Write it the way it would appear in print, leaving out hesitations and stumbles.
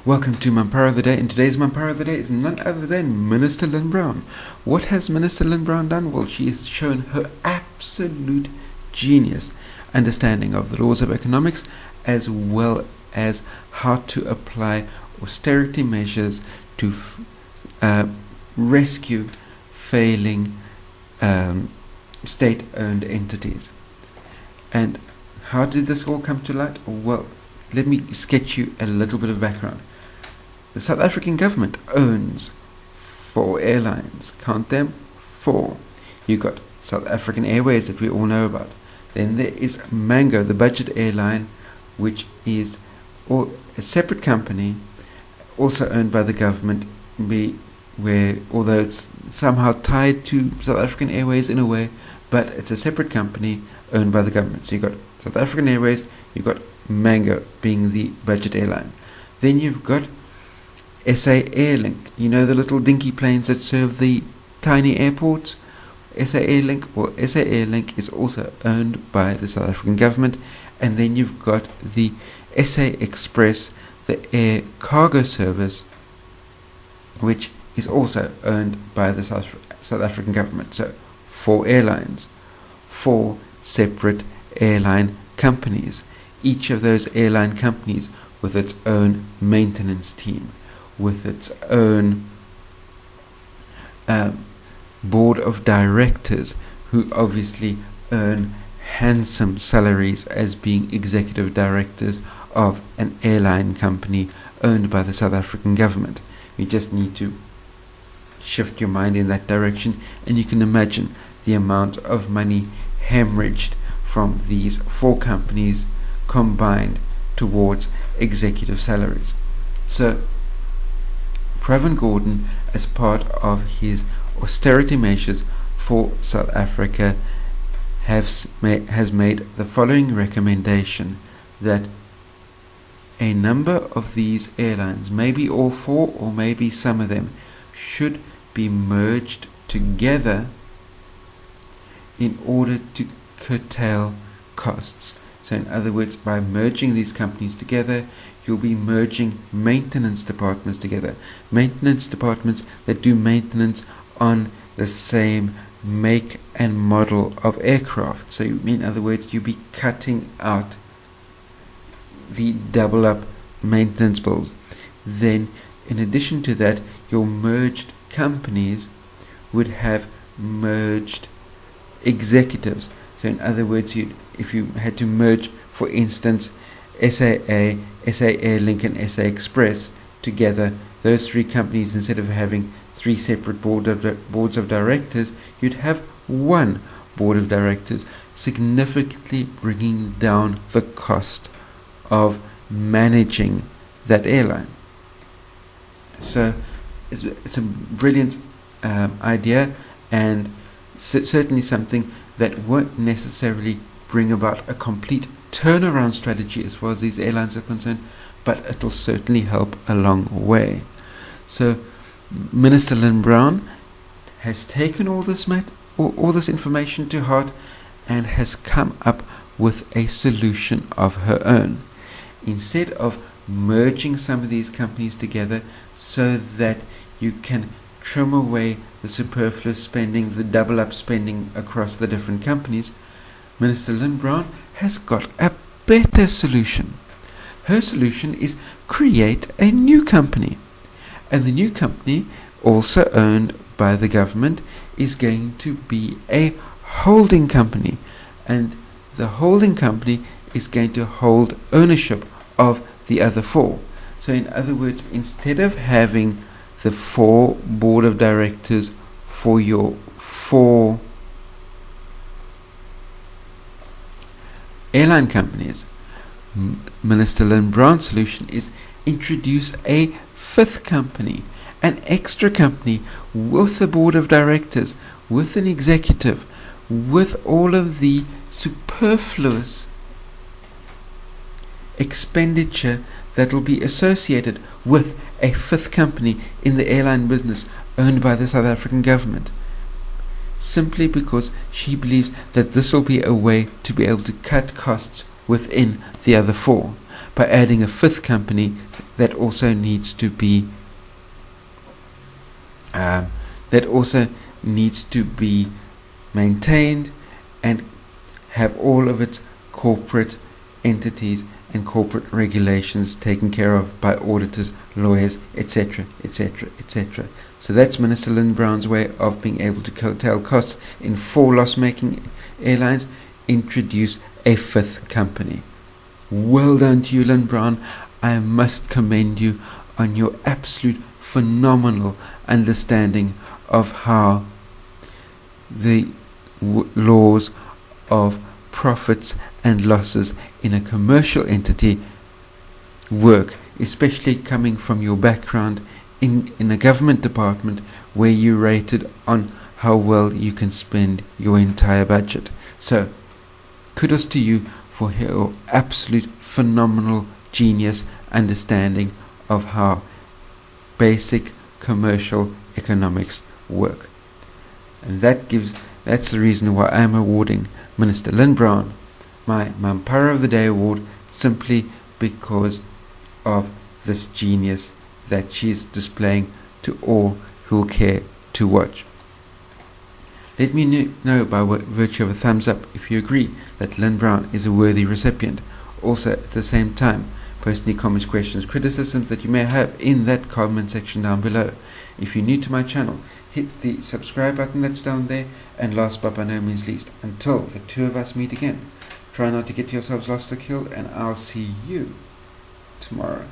Welcome to Mampara of the Day, and today's Mampara of the Day is none other than Minister Lynne Brown. What has Minister Lynne Brown done? Well, she has shown her absolute genius understanding of the laws of economics, as well as how to apply austerity measures to rescue failing state-owned entities. And how did this all come to light? Well, let me sketch you a little bit of background. The South African government owns 4 airlines. Count them, 4. You've got South African Airways that we all know about. Then there is Mango, the budget airline, which is a separate company, also owned by the government, where although it's somehow tied to South African Airways in a way, but it's a separate company owned by the government. So you've got South African Airways, you've got Mango being the budget airline. Then you've got SA Airlink, you know, the little dinky planes that serve the tiny airports. SA Airlink is also owned by the South African government. And then you've got the SA Express, the air cargo service, which is also owned by the South African government. So 4 airlines, 4 separate airline companies. Each of those airline companies with its own maintenance team, with its own board of directors, who obviously earn handsome salaries as being executive directors of an airline company owned by the South African government. You just need to shift your mind in that direction, and you can imagine the amount of money hemorrhaged from these 4 companies combined towards executive salaries. So Pravin Gordan, as part of his austerity measures for South Africa, has made the following recommendation: that a number of these airlines, maybe all 4 or maybe some of them, should be merged together in order to curtail costs. So in other words, by merging these companies together, you'll be merging maintenance departments together. Maintenance departments that do maintenance on the same make and model of aircraft. So in other words, you'll be cutting out the double up maintenance bills. Then in addition to that, your merged companies would have merged executives. So in other words, if you had to merge, for instance, SAA, SA Airlink and SA Express together, those 3 companies, instead of having 3 separate boards of directors, you'd have 1 board of directors, significantly bringing down the cost of managing that airline. So it's a brilliant idea, and certainly something that won't necessarily bring about a complete turnaround strategy as far as these airlines are concerned, but it'll certainly help a long way. So Minister Lynne Brown has taken all this information to heart and has come up with a solution of her own. Instead of merging some of these companies together so that you can trim away the superfluous spending, the double up spending across the different companies, Minister Lynne Brown has got a better solution. Her solution is create a new company. And the new company, also owned by the government, is going to be a holding company. And the holding company is going to hold ownership of the other 4. So in other words, instead of having the 4 board of directors for your 4 airline companies, Minister Lynne Brown's solution is introduce a 5th company, an extra company with a board of directors, with an executive, with all of the superfluous expenditure that will be associated with a 5th company in the airline business owned by the South African government, simply because she believes that this will be a way to be able to cut costs within the other 4. by adding a fifth company that also needs to be maintained and have all of its corporate entities and corporate regulations taken care of by auditors, lawyers, etc., etc., etc. So that's Minister Lynne Brown's way of being able to curtail costs in 4 loss-making airlines, introduce a fifth company. Well done to you, Lynne Brown. I must commend you on your absolute phenomenal understanding of how the laws of profits and losses in a commercial entity work, especially coming from your background in a government department where you rated on how well you can spend your entire budget. So kudos to you for your absolute phenomenal genius understanding of how basic commercial economics work. And that's the reason why I'm awarding Minister Lynne Brown my Mampara of the Day award, simply because of this genius that she's displaying to all who will care to watch. Let me know by virtue of a thumbs up if you agree that Lynne Brown is a worthy recipient. Also, at the same time, post any comments, questions, criticisms that you may have in that comment section down below. If you're new to my channel, hit the subscribe button that's down there, and last but by no means least, until the two of us meet again, try not to get yourselves lost or killed, and I'll see you tomorrow.